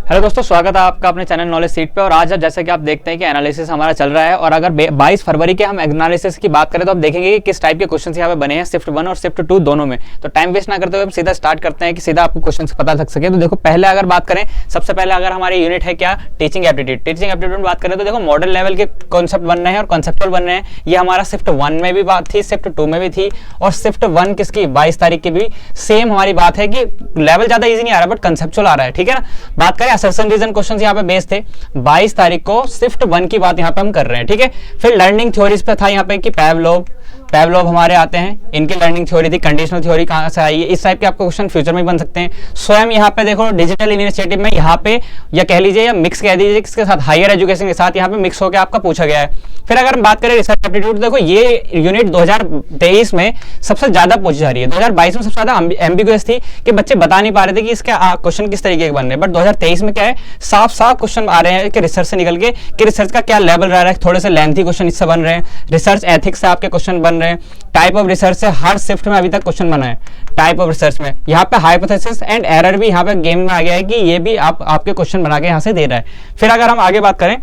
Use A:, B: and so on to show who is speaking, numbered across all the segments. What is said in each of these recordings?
A: Hello दोस्तों, स्वागत है आपका अपने चैनल नॉलेज सीट पे। और आज जैसे कि आप देखते हैं कि एनालिसिस हमारा चल रहा है। और अगर 22 फरवरी के हम एनालिसिस की बात करें तो आप देखेंगे कि किस टाइप के क्वेश्चंस यहाँ पे बने हैं शिफ्ट 1 और शिफ्ट 2 दोनों में। तो टाइम वेस्ट ना करते हुए हम सीधा स्टार्ट करते हैं कि सीधा आपको क्वेश्चंस पता लग सके। तो देखो, पहले अगर बात करें, सबसे पहले अगर हमारी यूनिट है क्या, टीचिंग एप्टीट्यूड। टीचिंग एप्टीट्यूड में बात करें तो देखो, मॉडल लेवल के कॉन्सेप्ट बन रहे हैं और कॉन्सेप्चुअल बन रहे हैं। ये हमारा शिफ्ट 1 में भी बात थी, शिफ्ट 2 में भी थी, और शिफ्ट 1 किसकी 22 तारीख की भी सेम हमारी बात है कि लेवल ज्यादा इजी नहीं आ रहा बट कंसेप्चुअल आ रहा है। ठीक है ना। बात करें असर्शन रीजन क्वेश्चन यहाँ पे बेस थे 22 तारीख को, शिफ्ट 1 की बात यहाँ पे हम कर रहे हैं। ठीक है। फिर लर्निंग थ्योरीज पे था यहाँ पे कि पैवलोव हमारे आते हैं, इनकी लर्निंग थ्योरी थी। कंडीशनल थ्योरी कहाँ से आई है, इस टाइप के आपको क्वेश्चन फ्यूचर में बन सकते हैं। स्वयं यहाँ पे देखो, डिजिटल इनिशिएटिव में यहाँ पे या कह लीजिए या मिक्स कह दीजिए, किसके साथ, हायर एजुकेशन के साथ यहाँ पे मिक्स होकर आपका पूछा गया है। फिर अगर हम बात करें रिसर्च एप्टीट्यूड, देखो ये यूनिट 2023 में सबसे ज्यादा पूछी जा रही है। 2022 में सबसे ज्यादा एम्बिगुअस थी कि बच्चे बता नहीं पा रहे थे कि इसके क्वेश्चन किस तरीके के बन रहे हैं। बट 2023 में क्या है, साफ साफ क्वेश्चन आ रहे हैं कि रिसर्च से निकल के कि रिसर्च का क्या लेवल रह रहा है। थोड़े से लेंथी क्वेश्चन इससे बन रहे हैं, रिसर्च एथिक्स से आपके क्वेश्चन बन रहे हैं, टाइप ऑफ रिसर्च से हर शिफ्ट में अभी तक क्वेश्चन बना है। टाइप ऑफ रिसर्च में यहाँ पे हाइपोथेसिस एंड एरर भी यहाँ पे गेम में आ गया है कि ये भी आपके क्वेश्चन बना के यहाँ से दे रहा है। फिर अगर हम आगे बात करें,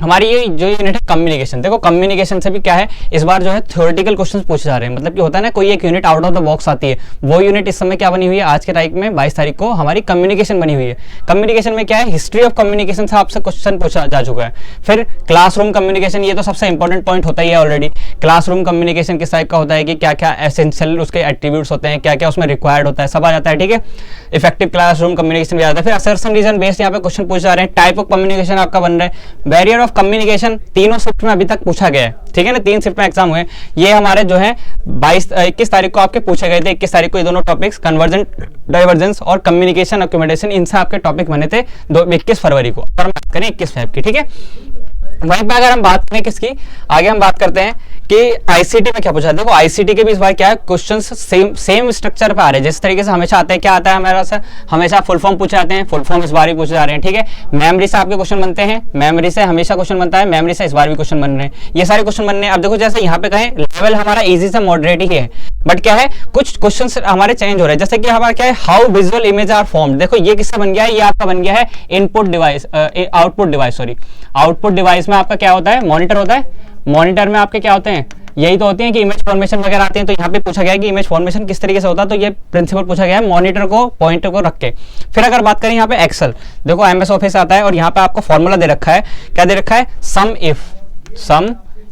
A: हमारी ये जो यूनिट है कम्युनिकेशन, देखो कम्युनिकेशन से भी क्या है, इस बार जो है थ्योरेटिकल क्वेश्चंस पूछे जा रहे हैं। मतलब कि होता है ना, कोई एक unit out of the box आती है, वो यूनिट इस समय क्या बनी हुई है, आज के तारीख में 22 तारीख को हमारी कम्युनिकेशन बनी हुई है। कम्युनिकेशन में क्या है, हिस्ट्री ऑफ कम्युनिकेशन से आपसे क्वेश्चन पूछा जा चुका है। फिर क्लासरूम कम्युनिकेशन, ये तो सबसे इंपॉर्टेंट पॉइंट होता ही है ऑलरेडी। क्लासरूम कम्युनिकेशन किस टाइप का होता है कि क्या क्या एसेंशियल उसके एट्रीब्यूट्स होते हैं, क्या क्या उसमें रिक्वायर्ड होता है, सब आ जाता है। ठीक है। इफेक्टिव क्लासरूम कम्युनिकेशन भी आता है। फिर असर्शन रीजन बेस्ड यहाँ पे क्वेश्चन पूछे जा रहे हैं। टाइप ऑफ कम्युनिकेशन आपका बन रहा है। बैरियर ऑफ कम्युनिकेशन तीनों शिफ्ट में अभी तक पूछा गया है। ठीक है ना, 3 शिफ्ट में एग्जाम हुए। ये हमारे जो है 21 तारीख को आपके पूछे गए थे। 21 तारीख को ये दोनों टॉपिक्स कन्वर्जेंट, डाइवर्जेंस और कम्युनिकेशन अकोमोडेशन, इनसे आपके टॉपिक बने थे 21 फरवरी को। और बात करें 21 फेब की। ठीक है। वहीं पे अगर हम बात करें किसकी, आगे हम बात करते हैं कि आईसीटी में क्या पूछा है। देखो आईसीटी के भी इस बार क्या है, क्वेश्चंस सेम स्ट्रक्चर पे आ रहे हैं। जिस तरीके से हमेशा आते हैं, क्या आता है हमारा से, हमेशा फुल फॉर्म पूछे जाते हैं, फुल फॉर्म इस बार भी पूछे जा रहे हैं। ठीक है। मेमोरी से आपके क्वेश्चन बनते हैं, मेमोरी से हमेशा क्वेश्चन बनता है, मेमोरी से इस बार भी क्वेश्चन बन रहे हैं। ये सारे क्वेश्चन बनने हैं। अब देखो, जैसे यहाँ पे कहें लेवल हमारा इजी से मॉडरेट ही है, बट क्या है, कुछ क्वेश्चन हमारे चेंज हो रहे हैं। जैसे कि हमारा क्या है, how visual image are formed. देखो ये किससे बन गया है, ये आपका बन गया है input device, output device, sorry output device में आपका क्या होता है, मॉनिटर होता है। मॉनिटर में आपके क्या होते हैं, यही तो होती है कि इमेज फॉर्मेशन वगैरह आते हैं। तो यहाँ पे पूछा गया है कि इमेज फॉर्मेशन किस तरीके से होता है। तो ये प्रिंसिपल पूछा गया है मॉनिटर को, पॉइंटर को रख के। फिर अगर बात करें यहाँ पे एक्सेल, देखो एमएस ऑफिस आता है और यहाँ पे आपको फॉर्मूला दे रखा है। क्या दे रखा है, सम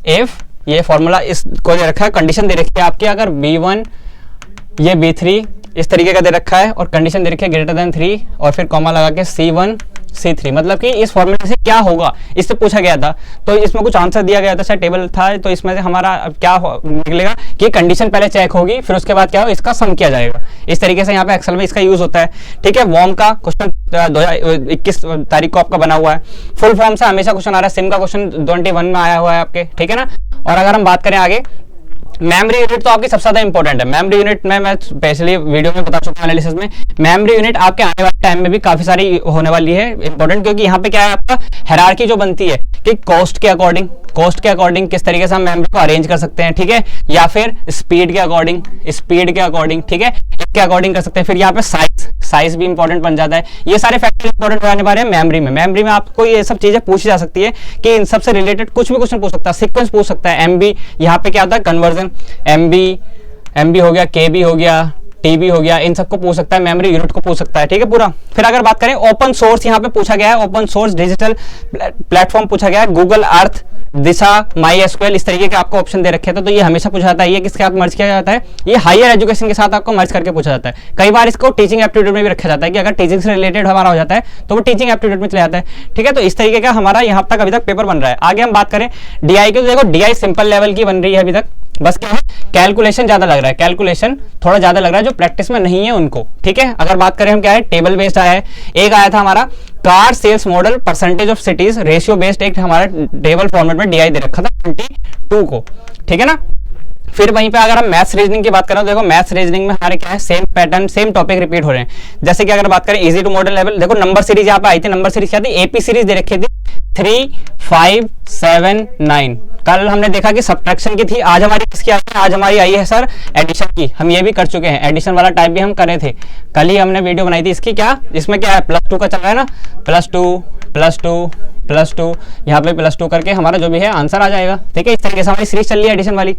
A: इफ ये फॉर्मूला इसको दे रखा है। कंडीशन दे रखी है आपकी, अगर B1 ये B3 इस तरीके का दे रखा है और कंडीशन दे रखी है ग्रेटर देन 3 और फिर कॉमा लगा के C1 C3, मतलब कि इस फॉर्मूले से क्या होगा, इससे पूछा गया था। तो इसमें कुछ आंसर दिया गया था, शायद टेबल था। तो इसमें से हमारा क्या निकलेगा कि कंडीशन पहले चेक होगी, फिर उसके बाद क्या हो, इसका सम किया जाएगा। इस तरीके से यहाँ पे एक्सेल में इसका यूज होता है। ठीक है। वॉर्म का क्वेश्चन 2021 तारीख को आपका बना हुआ है। फुल फॉर्म से हमेशा क्वेश्चन आ रहा है। सिम का क्वेश्चन 21 में आया हुआ है आपके। ठीक है ना। और अगर हम बात करें आगे, मेमोरी यूनिट तो आपकी सबसे ज्यादा इंपॉर्टेंट है। मेमोरी यूनिट में मैं स्पेशली वीडियो में बता चुका हूं एनालिसिस में। मेमोरी यूनिट आपके आने वाले टाइम में भी काफी सारी होने वाली है इंपॉर्टेंट, क्योंकि यहाँ पे क्या है, आपका हायरार्की जो बनती है कि कॉस्ट के अकॉर्डिंग किस तरीके से हम मेमोरी को अरेंज कर सकते हैं। ठीक है। या फिर स्पीड के अकॉर्डिंग, ठीक है, इसके अकॉर्डिंग कर सकते हैं। फिर यहाँ पे साइज भी इंपॉर्टेंट बन जाता है। ये सारे फैक्टर इंपॉर्टेंट रहने वाले हैं मेमोरी में। मेमोरी में आपको ये सब चीजें पूछी जा सकती है कि इन सबसे रिलेटेड कुछ भी क्वेश्चन पूछ सकता है। सीक्वेंस पूछ सकता है, एमबी, यहाँ पे क्या होता है कन्वर्जन, एमबी हो गया, केबी हो गया, टीबी हो गया, इन सबको पूछ सकता है, मेमोरी यूनिट को पूछ सकता है। ठीक है पूरा। फिर अगर बात करें ओपन सोर्स, यहाँ पे पूछा गया है ओपन सोर्स डिजिटल प्लेटफॉर्म पूछा गया है, गूगल अर्थ, दिशा, MySQL, इस तरीके के आपको ऑप्शन दे रखे थे। तो ये हमेशा पूछा जाता है। ये किसके साथ मर्ज किया जाता है, ये हायर एजुकेशन के साथ आपको मर्ज करके पूछा जाता है। कई बार इसको टीचिंग एप्टीट्यूड में भी रखा जाता है कि अगर टीचिंग से रिलेटेड हमारा हो जाता है तो वो टीचिंग एप्टीट्यूड में चले जाता है। ठीक है। तो इस तरीके का हमारा यहाँ तक अभी तक पेपर बन रहा है। आगे हम बात करें DI की, तो देखो DI सिंपल लेवल की बन रही है अभी तक। बस क्या है, कैलकुलेशन ज्यादा लग रहा है, कैलकुलेशन थोड़ा ज्यादा लग रहा है जो प्रैक्टिस में नहीं है उनको। ठीक है। अगर बात करें हम, क्या है, टेबल बेस्ड आया है। एक आया था हमारा car sales model percentage of cities ratio based, एक हमारा टेबल फॉर्मेट में DI दे रखा था 22 को। ठीक है ना। फिर वहीं पे अगर हम मैथ्स रीजनिंग की बात करें, तो देखो मैथ्स रीजनिंग में हमारे क्या है, same pattern, same topic repeat हो रहे हैं। जैसे कि अगर बात करें इजी टू मॉडल लेवल, देखो नंबर सीरीज यहाँ पे आई थी। नंबर सीरीज क्या थी, AP सीरीज दे रखी थी। 3, 5, 7, 9। कल हमने देखा कि सब्ट्रैक्शन की थी, आज हमारी किसकी आई है? आज हमारी आई है सर एडिशन की। हम ये भी कर चुके हैं, एडिशन वाला टाइप भी हम करे थे, कल ही हमने वीडियो बनाई थी इसकी। क्या इसमें क्या है? +2 का चल रहा है ना, +2 +2 +2, यहाँ पे +2 करके हमारा जो भी है आंसर आ जाएगा। ठीक है, इस तरीके से हमारी सीरीज चल रही है एडिशन वाली।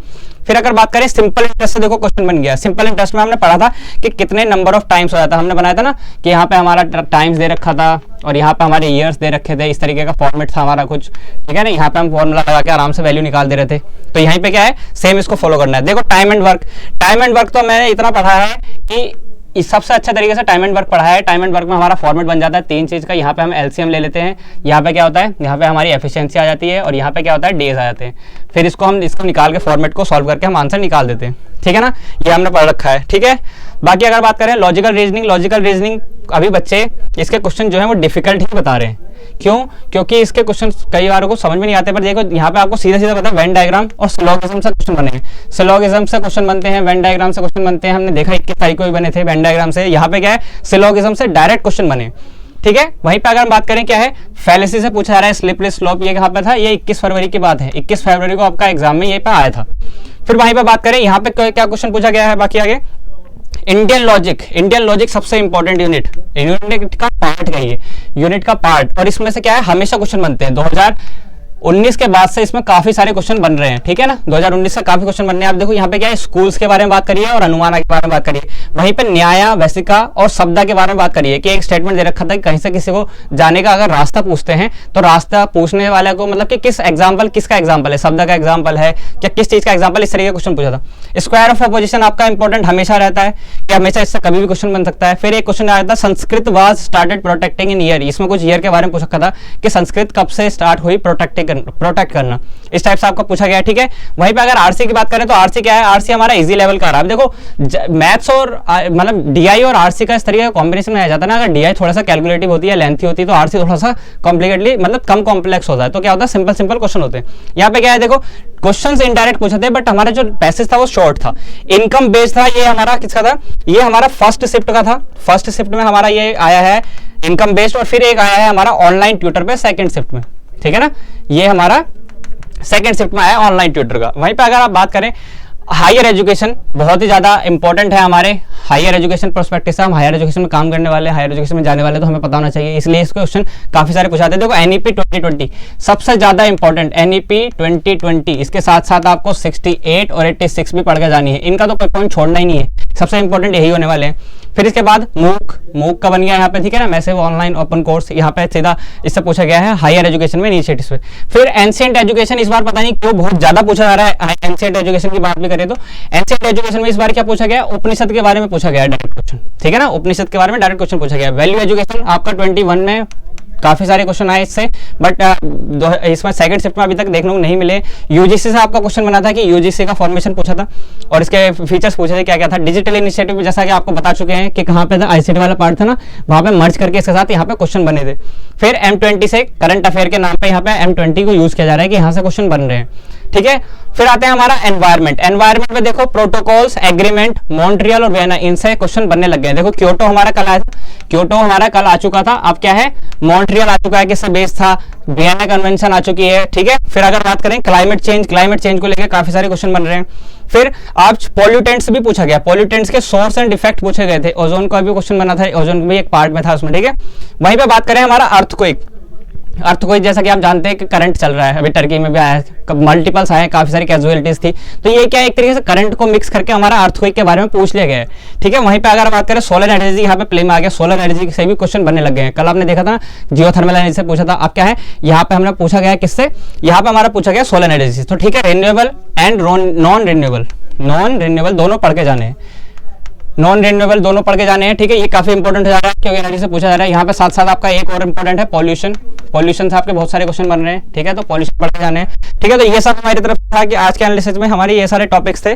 A: फिर अगर बात करें सिंपल इंटरेस्ट से, देखो क्वेश्चन बन गया। सिंपल इंटरेस्ट में हमने पढ़ा था कि कितने नंबर ऑफ टाइम्स हो जाता है। हमने बनाया था ना कि यहाँ पे हमारा टाइम्स दे रखा था और यहाँ पे हमारे ईयर्स दे रखे थे, इस तरीके का फॉर्मेट था हमारा कुछ। ठीक है ना, यहाँ पे हम फॉर्मूला लगा के आराम से वैल्यू निकाल दे रहे थे। तो यहाँ पे क्या है, सेम इसको फॉलो करना है। देखो time and work, time and work तो मैंने इतना पढ़ा है कि इस सबसे अच्छा तरीके से टाइम एंड वर्क पढ़ा है। टाइम एंड वर्क में हमारा फॉर्मेट बन जाता है 3 चीज़ का। यहाँ पे हम एलसीएम ले लेते हैं, यहाँ पे क्या होता है, यहाँ पे हमारी एफिशिएंसी आ जाती है और यहाँ पे क्या होता है, डेज आ जाते हैं। फिर इसको निकाल के फॉर्मेट को सॉल्व करके हम आंसर निकाल देते हैं। ठीक है ना, ये हमने पढ़ रखा है। ठीक है, बाकी अगर बात करें लॉजिकल रीजनिंग, लॉजिकल रीजनिंग अभी बच्चे इसके क्वेश्चन जो है वो डिफिकल्ट ही बता रहे हैं। क्यों? क्योंकि इसके क्वेश्चन कई बार को समझ में नहीं आते। पर देखो यहाँ पे आपको सीधा सीधा पता है, वेन डायग्राम और सिलोगिज्म से क्वेश्चन बनेंगे। सिलोगिज्म से क्वेश्चन बनते हैं, वेन डायग्राम से क्वेश्चन बनते हैं। हमने देखा 21 तारीख को भी बने थे वेन डायग्राम से। यहाँ पे क्या है, सिलोगिज्म से डायरेक्ट क्वेश्चन बने। ठीक है, वहीं पे अगर हम बात करें क्या है, फैलेसी से पूछा जा रहा है, स्लिपरी स्लोप, ये कहाँ पे था, ये 21 फरवरी की बात है। 21 फरवरी को आपका एग्जाम में ये पे आया था। फिर वहीं पे बात करें यहाँ पे क्या क्वेश्चन पूछा गया है, बाकी आगे इंडियन लॉजिक। इंडियन लॉजिक सबसे इंपॉर्टेंट यूनिट, यूनिट का पार्ट का ये, यूनिट का पार्ट। और इसमें से क्या है, हमेशा क्वेश्चन बनते हैं। 2019 के बाद से इसमें काफी सारे क्वेश्चन बन रहे हैं। ठीक है ना, 2019 से काफी क्वेश्चन बन रहे हैं। आप देखो यहाँ पे क्या है, स्कूल्स के बारे में बात करिए और अनुमाना के बारे में बात करिए। वहीं पे न्याय, वैसिका और शब्दा के बारे में बात करिए कि एक स्टेटमेंट दे रखा था कि कहीं से किसी को जाने का अगर रास्ता पूछते हैं तो रास्ता पूछने वाले को मतलब कि किस एग्जाम्पल, किसका एग्जाम्पल है, शब्दा का एग्जाम्पल है क्या, किस चीज का एग्जाम्पल, इस तरीके का क्वेश्चन पूछा था। स्क्वायर ऑफ अपोजिशन आपका इंपॉर्टेंट हमेशा रहता है कि हमेशा इससे कभी भी क्वेश्चन बन सकता है। फिर एक क्वेश्चन आया था, Sanskrit was started protecting in year. इसमें कुछ ईयर के बारे में पूछ रखा था कि संस्कृत कब से स्टार्ट हुई प्रोटेक्ट करना, इस टाइप से आपको पूछा गया। ठीक है, वहीं पे अगर आरसी की बात करें तो आरसी क्या है, आरसी हमारा इजी लेवल का रहा है। देखो मैथ्स और मतलब डीआई और आरसी का इस तरीके का कॉम्बिनेशन में आ जाता है ना। अगर डीआई थोड़ा सा कैलकुलेटिव होती है, लेंथी होती है, तो आरसी थोड़ा सा कॉम्प्लिकेटली मतलब कम कॉम्प्लेक्स होता है। तो क्या होता है, सिंपल सिंपल क्वेश्चन होते हैं। यहाँ पे क्या है, देखो क्वेश्चन इनडायरेक्ट पूछे थे बट हमारा जो पैसेज था वो शॉर्ट था। इनकम बेस्ड था, ये हमारा किसका था, ये हमारा फर्स्ट शिफ्ट का था। फर्स्ट शिफ्ट में हमारा ये आया है इनकम बेस्ड, और फिर एक आया है हमारा ऑनलाइन ट्यूटर पे सेकंड शिफ्ट में। ठीक है ना, ये हमारा सेकंड शिफ्ट में आया ऑनलाइन ट्यूटर का। वहीं पे अगर आप बात करें हायर एजुकेशन, बहुत ही ज्यादा इंपॉर्टेंट है हमारे हायर एजुकेशन प्रोस्पेक्टिव से। हम हायर एजुकेशन में काम करने वाले, हायर एजुकेशन में जाने वाले, तो हमें पता होना चाहिए, इसलिए इस क्वेश्चन काफी सारे पूछाते हैं। देखो एनईपी 2020 सबसे ज्यादा इंपॉर्टेंट, एनईपी 2020, इसके साथ साथ आपको 68 और 86 भी पढ़ के जानी है। इनका तो कोई पॉइंट छोड़ना ही नहीं है, सबसे इंपॉर्टेंट यही होने वाले हैं। फिर इसके बाद मूक का बन गया यहाँ पे। ठीक है ना, मैसिव ऑनलाइन ओपन कोर्स, यहाँ पे सीधा इससे पूछा गया है हायर एजुकेशन में इनिशिएटिव्स पे। फिर एंशिएंट एजुकेशन, इस बार पता नहीं क्यों बहुत ज्यादा पूछा जा रहा है। एंशिएंट एजुकेशन की बात भी करें तो एंशिएंट एजुकेशन में इस बार क्या पूछा गया, उपनिषद के बारे में पूछा गया डायरेक्ट क्वेश्चन। ठीक है ना, उपनिषद के बारे में डायरेक्ट क्वेश्चन पूछा गया। वैल्यू एजुकेशन आपका 21 में काफी सारे क्वेश्चन आए इससे, बट इसमें सेकंड शिफ्ट में अभी तक देखने को नहीं मिले। यूजीसी से आपका क्वेश्चन बना था कि यूजीसी का फॉर्मेशन पूछा था और इसके फीचर्स पूछे थे, क्या क्या था। डिजिटल इनिशिएटिव जैसा कि आपको बता चुके हैं कि कहाँ पे था, आईसीटी वाला पार्ट था ना, वहां पे मर्ज करके इसके साथ यहाँ पे क्वेश्चन बने थे। फिर M20 से करंट अफेयर के नाम पे यहाँ पे M20 को यूज किया जा रहा है कि यहाँ से क्वेश्चन बन रहे हैं। ठीक है, फिर आते हैं हमारा एनवायरमेंट। एनवायरमेंट में देखो प्रोटोकॉल्स, एग्रीमेंट, मॉन्ट्रियल और वियना, इनसे क्वेश्चन बनने लग गए। देखो क्योटो हमारा कल आया था, क्योटो हमारा कल आ चुका था। अब क्या है, मॉन्ट्रियल आ चुका है, किससे बेस था, वियना कन्वेंशन आ चुकी है। ठीक है, फिर अगर बात करें क्लाइमेट चेंज को लेकर काफी सारे क्वेश्चन बन रहे हैं। फिर आज पॉल्यूटेंट्स भी पूछा गया, पॉल्यूटेंट्स के सोर्स एंड डिफेक्ट पूछे गए थे। ओजोन का भी क्वेश्चन बना था, ओजोन भी एक पार्ट में था उसमें। ठीक है, वहीं पे बात करें हमारा अर्थक्वेक, जैसा कि आप जानते हैं कि करंट चल रहा है, अभी टर्की में भी आया, मल्टीपल्स आए, काफी सारी कैजुअलिटीज थी, तो ये क्या एक तरीके से करंट को मिक्स करके हमारा अर्थक्वेक के बारे में पूछ लिया गया है। ठीक है, वहीं पे अगर बात करें सोलर एनर्जी, यहाँ पे प्ले में आ गया, सोलर एनर्जी से भी क्वेश्चन बनने लग गए हैं। कल आपने देखा था जियोथर्मल एनर्जी से पूछा था, अब क्या है यहाँ पे हमने पूछा गया किससे, यहाँ पे हमारा पूछा गया सोलर एनर्जी से। तो ठीक है, रिन्यूएबल एंड नॉन रिन्यूएबल दोनों पढ़ के जाने हैं, नॉन रिन्यूएबल दोनों पढ़ के जाने हैं। ठीक है, ये काफी इंपॉर्टेंट हो जा रहा है क्योंकि एनर्जी से पूछा जा रहा है। यहाँ पे साथ साथ आपका एक और इंपॉर्टेंट है पॉल्यूशन से आपके बहुत सारे क्वेश्चन बन रहे हैं। ठीक है, तो पॉल्यूशन पढ़ के जाने हैं। ठीक है, तो ये सब हमारी तरफ था कि आज के एनालिसिस में हमारे ये सारे टॉपिक्स थे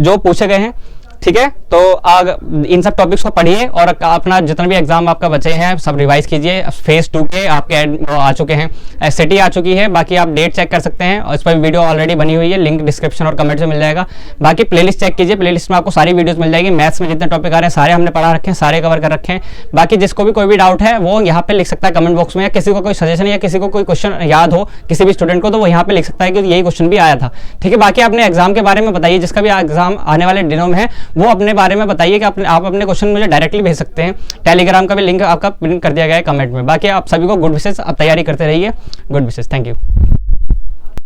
A: जो पूछे गए हैं। ठीक है, तो इन सब टॉपिक्स को पढ़िए और अपना जितना भी एग्जाम आपका बचे हैं सब रिवाइज कीजिए। फेज 2 के आपके आ चुके हैं, एससीटी आ चुकी है, बाकी आप डेट चेक कर सकते हैं और इस पर वीडियो ऑलरेडी बनी हुई है, लिंक डिस्क्रिप्शन और कमेंट में मिल जाएगा। बाकी प्लेलिस्ट चेक कीजिए, प्लेलिस्ट में आपको सारी वीडियोस मिल जाएगी। मैथ्स में जितने टॉपिक आ रहे हैं सारे हमने पढ़ा रखे हैं, सारे कवर कर रखे हैं। बाकी जिसको भी कोई भी डाउट है वो यहाँ पे लिख सकता है कमेंट बॉक्स में, या किसी को कोई सजेशन या किसी को कोई क्वेश्चन याद हो किसी भी स्टूडेंट को, तो वो यहाँ पे लिख सकता है कि यही क्वेश्चन भी आया था। ठीक है, बाकी अपने एग्जाम के बारे में बताइए, जिसका भी एग्जाम आने वाले दिनों में है वो अपने बारे में बताइए कि आप अपने क्वेश्चन मुझे डायरेक्टली भेज सकते हैं। टेलीग्राम का भी लिंक आपका पिन कर दिया गया है कमेंट में। बाकी आप सभी को गुड विशेष, आप तैयारी करते रहिए। Good Vishesh, thank you.